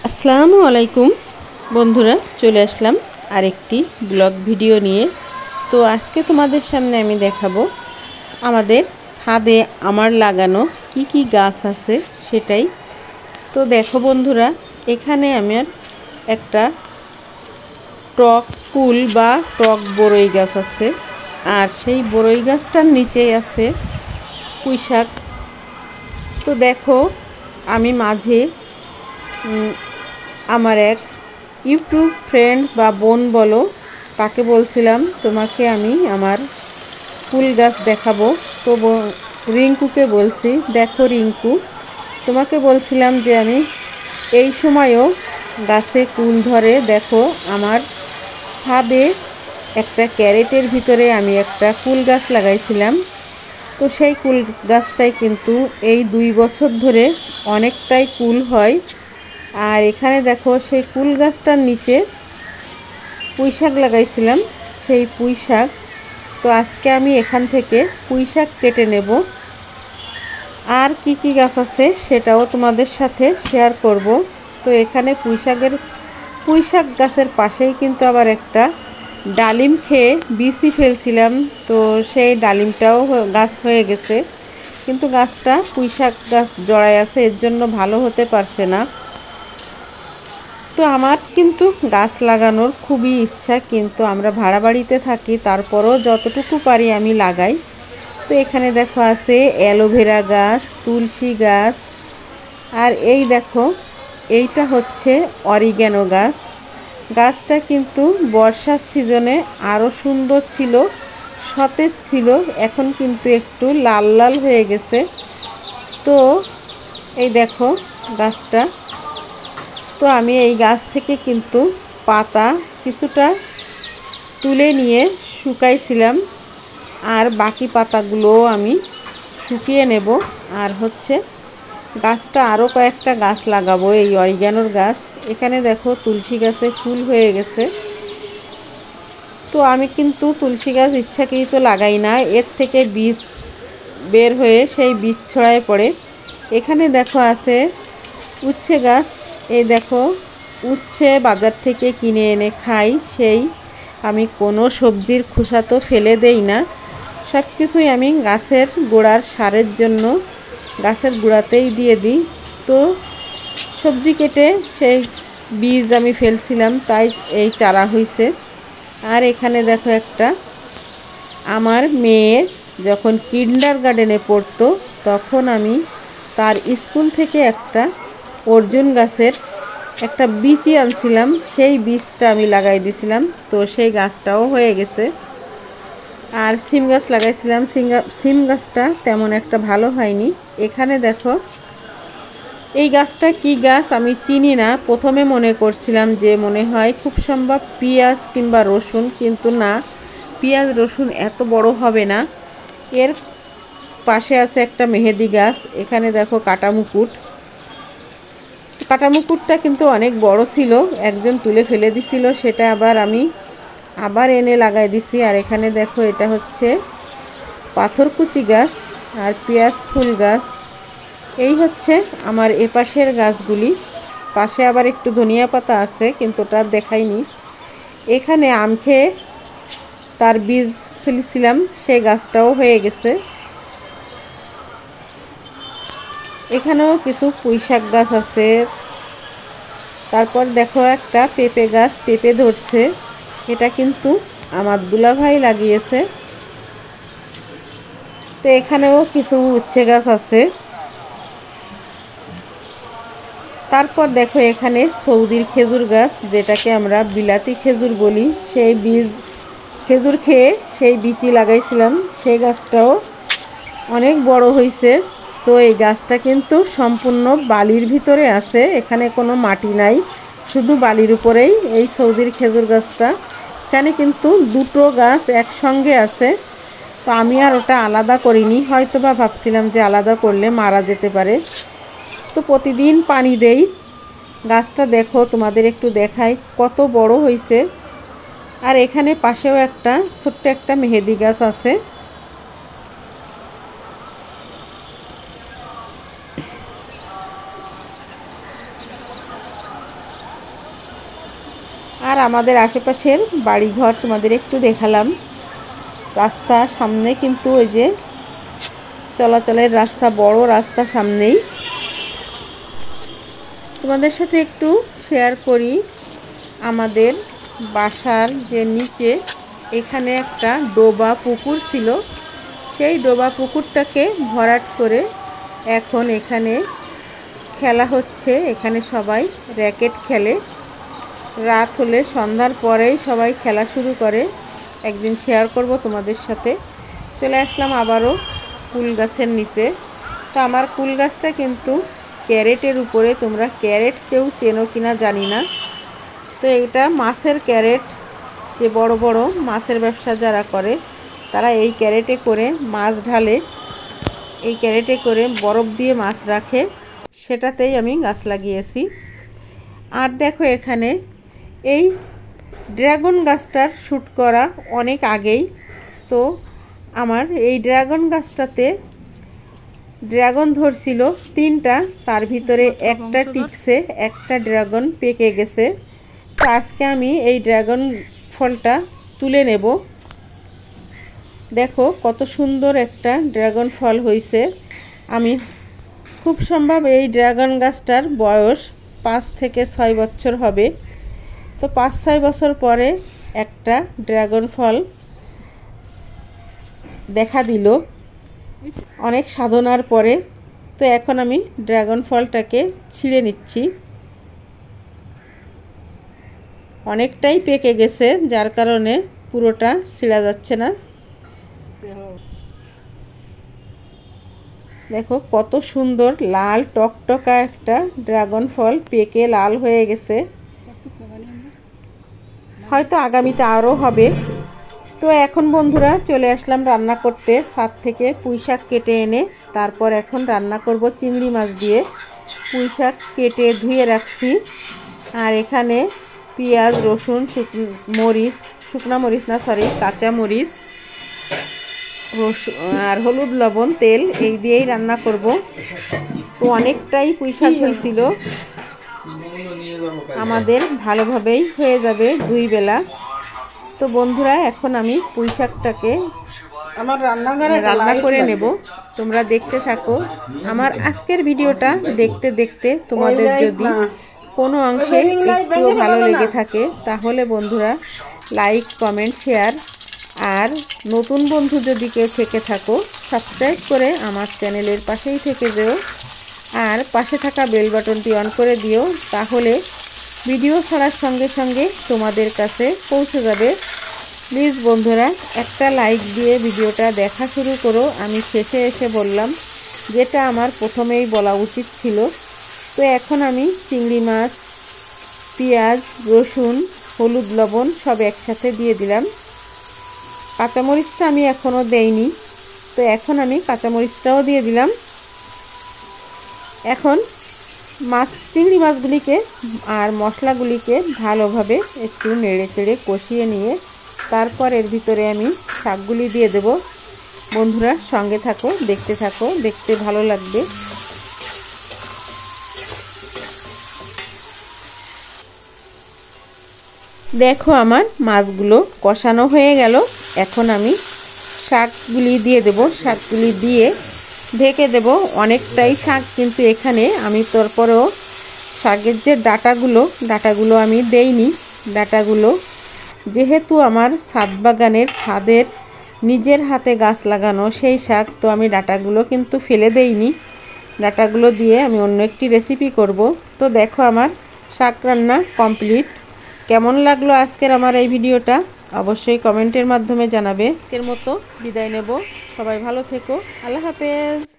আসসালামু আলাইকুম বন্ধুরা, চলে আসলাম আরেকটি ব্লগ ভিডিও নিয়ে। তো আজকে তোমাদের সামনে আমি দেখাবো আমাদের ছাদে আমার লাগানো কি কি গাছ আছে সেটাই। তো দেখো বন্ধুরা, এখানে আমার একটা টক কুল বা টক বড়ই গাছ আছে, আর সেই বড়ই গাছটার নিচেই আছে পুঁই শাক। তো দেখো, আমি মাঝে আমার এক ইউটিউব ফ্রেন্ড বা বোন বলো, তাকে বলছিলাম তোমাকে আমি আমার ফুল গাছ দেখাবো। তো রিঙ্কুকে বলছি, দেখো রিঙ্কু, তোমাকে বলছিলাম যে আমি এই সময়ও গাছে কুল ধরে। দেখো, আমার ছাদে একটা ক্যারেটের ভিতরে আমি একটা কুল গাছ লাগাইছিলাম। তো সেই কুল গাছটাই কিন্তু এই 2 বছর ধরে অনেকটাই কুল হয়। আর এখানে দেখো, সেই কুল গাছটার নিচে পুঁই শাক লাগাইছিলাম, সেই পুঁই শাক। তো আজকে আমি এখান থেকে পুঁই শাক কেটে নেব, আর কি কি গাছ আছে সেটাও তোমাদের সাথে শেয়ার করব। তো এখানে পুঁই শাক গাছের পাশেই কিন্তু আবার একটা ডালিম খেয়ে বিচি ফেলছিলাম। তো সেই ডালিমটাও গাছ হয়ে গেছে, কিন্তু গাছটা পুঁই শাক গাছ জড়ায় আছে, এর জন্য ভালো হতে পারছে না। তো আমার কিন্তু গাছ লাগানোর খুবই ইচ্ছা, কিন্তু আমরা ভাড়া বাড়িতে থাকি, তারপরও যতটুকু পারি আমি লাগাই। তো এখানে দেখো আছে অ্যালোভেরা গাছ, তুলসী গাছ, আর এই দেখো এইটা হচ্ছে অরিগ্যানো গাছ। গাছটা কিন্তু বর্ষার সিজনে আরও সুন্দর ছিল, সতেজ ছিল, এখন কিন্তু একটু লাল লাল হয়ে গেছে। তো এই দেখো গাছটা। তো আমি এই গাছ থেকে কিন্তু পাতা কিছুটা তুলে নিয়ে শুকাইছিলাম, আর বাকি পাতাগুলোও আমি শুকিয়ে নেব। আর হচ্ছে গাছটা আরও কয়েকটা গাছ লাগাবো, এই অরিগ্যানোর গাছ। এখানে দেখো তুলসী গাছে ফুল হয়ে গেছে। তো আমি কিন্তু তুলসী গাছ ইচ্ছাকৃত লাগাই না, এর থেকে বীজ বের হয়ে সেই বীজ ছড়ায় পড়ে। এখানে দেখো আছে উচ্ছে গাছ। এই দেখো, উচ্ছে বাজার থেকে কিনে এনে খাই, সেই আমি কোনো সবজির খোসা তো ফেলে দেই না, সব কিছুই আমি গাছের গোড়ার সারের জন্য গাছের গোড়াতেই দিয়ে দিই। তো সবজি কেটে সেই বীজ আমি ফেলছিলাম, তাই এই চারা হয়েছে। আর এখানে দেখো একটা, আমার মেয়ের যখন কিন্ডারগার্টেনে পড়তো তখন আমি তার স্কুল থেকে একটা অর্জুন গাছের একটা বীজই আনছিলাম, সেই বীজটা আমি লাগাই দিয়েছিলাম। তো সেই গাছটাও হয়ে গেছে। আর সিম গাছ লাগাইছিলাম, সিম গাছটা তেমন একটা ভালো হয়নি। এখানে দেখো, এই গাছটা কি গাছ আমি চিনি না, প্রথমে মনে করছিলাম যে মনে হয় খুব সম্ভব পেঁয়াজ কিংবা রসুন, কিন্তু না, পেঁয়াজ রসুন এত বড় হবে না। এর পাশে আছে একটা মেহেদি গাছ। এখানে দেখো কাটামুকুটটা কিন্তু অনেক বড় ছিল, একজন তুলে ফেলে দিছিল, সেটা আবার এনে লাগাই দিছি। আর এখানে দেখো, এটা হচ্ছে পাথরকুচি গাছ আর পেঁয়াজ ফুল গাছ। এই হচ্ছে আমার এপাশের গাছগুলি। পাশে আবার একটু ধনিয়া পাতা আছে, কিন্তু ওটা দেখাইনি। এখানে আম খেয়ে তার বীজ ফেলেছিলাম, সেই গাছটাও হয়ে গেছে। এখানেও কিছু পুঁই শাক গাছ আছে। তারপর দেখো একটা পেঁপে গাছ, পেঁপে ধরছে, এটা কিন্তু আমার দুলাভাই লাগিয়েছে। তো এখানেও কিছু উচ্ছে গাছ আছে। তারপর দেখো, এখানে সৌদির খেজুর গাছ, যেটাকে আমরা বিলাতি খেজুর বলি, সেই বীজ খেজুর খেয়ে সেই বীজই লাগাইছিলাম, সেই গাছটাও অনেক বড় হয়েছে। তো এই গাছটা কিন্তু সম্পূর্ণ বালির ভিতরে আছে, এখানে কোনো মাটি নাই, শুধু বালির উপরেই এই সৌদির খেজুর গাছটা। এখানে কিন্তু দুটো গাছ একসঙ্গে আছে। তো আমি আর ওটা আলাদা করিনি, হয়তো বা ভাবছিলাম যে আলাদা করলে মারা যেতে পারে। তো প্রতিদিন পানি দেই। গাছটা দেখো, তোমাদের একটু দেখাই কত বড় হয়েছে। আর এখানে পাশেও একটা ছোট্ট একটা মেহেদি গাছ আছে। আর আমাদের আশেপাশের বাড়িঘর তোমাদের একটু দেখালাম। রাস্তা সামনে কিন্তু ওই যে চলাচলের রাস্তা, বড় রাস্তা সামনেই। তোমাদের সাথে একটু শেয়ার করি, আমাদের বাসার যে নিচে এখানে একটা ডোবা পুকুর ছিল, সেই ডোবা পুকুরটাকে ভরাট করে এখন এখানে খেলা হচ্ছে। এখানে সবাই র্যাকেট খেলে, রাত হলে সন্ধ্যার পরেই সবাই খেলা শুরু করে। একদিন শেয়ার করব তোমাদের সাথে। চলে আসলাম আবারও কুল গাছের নিচে। তো আমার কুল গাছটা কিন্তু ক্যারেটের উপরে, তোমরা ক্যারেট কেউ চেনো কিনা জানি না। তো এটা মাছের ক্যারেট, যে বড় বড় মাছের ব্যবসা যারা করে তারা এই ক্যারেটে করে মাছ ঢালে, এই ক্যারেটে করে বরফ দিয়ে মাছ রাখে, সেটাতেই আমি গাছ লাগিয়েছি। আর দেখো এখানে এই ড্রাগন গাছটার শ্যুট করা অনেক আগেই। তো আমার এই ড্রাগন গাছটাতে ড্রাগন ধরছিল 3টা, তার ভিতরে একটা টিকছে, একটা ড্রাগন পেকে গেছে। তো আজকে আমি এই ড্রাগন ফলটা তুলে নেব। দেখো কত সুন্দর একটা ড্রাগন ফল হয়েছে। আমি খুব সম্ভব এই ড্রাগন গাছটার বয়স 5 থেকে 6 বছর হবে। তো 5-6 বছর পরে একটা ড্রাগন ফল দেখা দিল অনেক সাধনার পরে। তো এখন আমি ড্রাগন ফলটাকে ছিঁড়ে নিচ্ছি। অনেকটাই পেকে গেছে, যার কারণে পুরোটা ছিঁড়া যাচ্ছে না। দেখো কত সুন্দর লাল টকটকা একটা ড্রাগন ফল পেকে লাল হয়ে গেছে। হয়তো আগামীতে আরও হবে। তো এখন বন্ধুরা চলে আসলাম রান্না করতে। ছাদ থেকে পুঁই শাক কেটে এনে তারপর এখন রান্না করব চিংড়ি মাছ দিয়ে। পুঁই শাক কেটে ধুয়ে রাখছি। আর এখানে পেঁয়াজ, রসুন, শুকনা মরিচ না সরি কাঁচা মরিচ, আর হলুদ, লবণ, তেল এই দিয়েই রান্না করব। তো অনেকটাই পুঁই শাক হয়েছিল, আমাদের ভালোভাবেই হয়ে যাবে 2 বেলা। তো বন্ধুরা এখন আমি পুঁই শাকটাকে আমার রান্নাঘরে রান্না করে নেব। তোমরা দেখতে থাকো। আমার আজকের ভিডিওটা দেখতে দেখতে তোমাদের যদি কোনো অংশে একটু ভালো লেগে থাকে তাহলে বন্ধুরা লাইক, কমেন্ট, শেয়ার, আর নতুন বন্ধু যদি কেউ থেকে থাকো সাবস্ক্রাইব করে আমার চ্যানেলের পাশেই থেকে যেও। আর পাশে থাকা বেল বাটনটি অন করে দিও, তাহলে ভিডিও ছাড়ার সঙ্গে সঙ্গে তোমাদের কাছে পৌঁছে যাবে। প্লিজ বন্ধুরা একটা লাইক দিয়ে ভিডিওটা দেখা শুরু করো। আমি শেষে এসে বললাম যেটা আমার প্রথমেই বলা উচিত ছিল। তো এখন আমি চিংড়ি মাছ, পেঁয়াজ, রসুন, হলুদ, লবণ সব একসাথে দিয়ে দিলাম। কাঁচামরিচটা আমি এখনও দেইনি, তো এখন আমি কাঁচামরিচটাও দিয়ে দিলাম। এখন চিংড়ি মাছগুলিকে আর মশলাগুলিকে ভালোভাবে একটু নেড়ে চেড়ে কষিয়ে নিয়ে তারপর এর ভিতরে আমি শাকগুলি দিয়ে দেব। বন্ধুরা সঙ্গে থাকো, দেখতে থাকো, দেখতে ভালো লাগবে। দেখো আমার মাছগুলো কষানো হয়ে গেল। এখন আমি শাকগুলি দিয়ে দেব। শাকগুলি দিয়ে ঢেকে দেব। অনেকটাই শাক কিন্তু এখানে আমি তারপরেও শাকের যে ডাটাগুলো আমি দেইনি। ডাটাগুলো যেহেতু আমার ছাদ বাগানের ছাদের নিজের হাতে গাছ লাগানো সেই শাক, তো আমি ডাটাগুলো কিন্তু ফেলে দেইনি। ডাটাগুলো দিয়ে আমি অন্য একটি রেসিপি করব। তো দেখো আমার শাক রান্না কমপ্লিট। কেমন লাগলো আজকের আমার এই ভিডিওটা অবশ্যই কমেন্টের মাধ্যমে জানাবে। আজকের মতো বিদায় নেব। সবাই ভালো থেকো। আল্লাহ হাফেজ।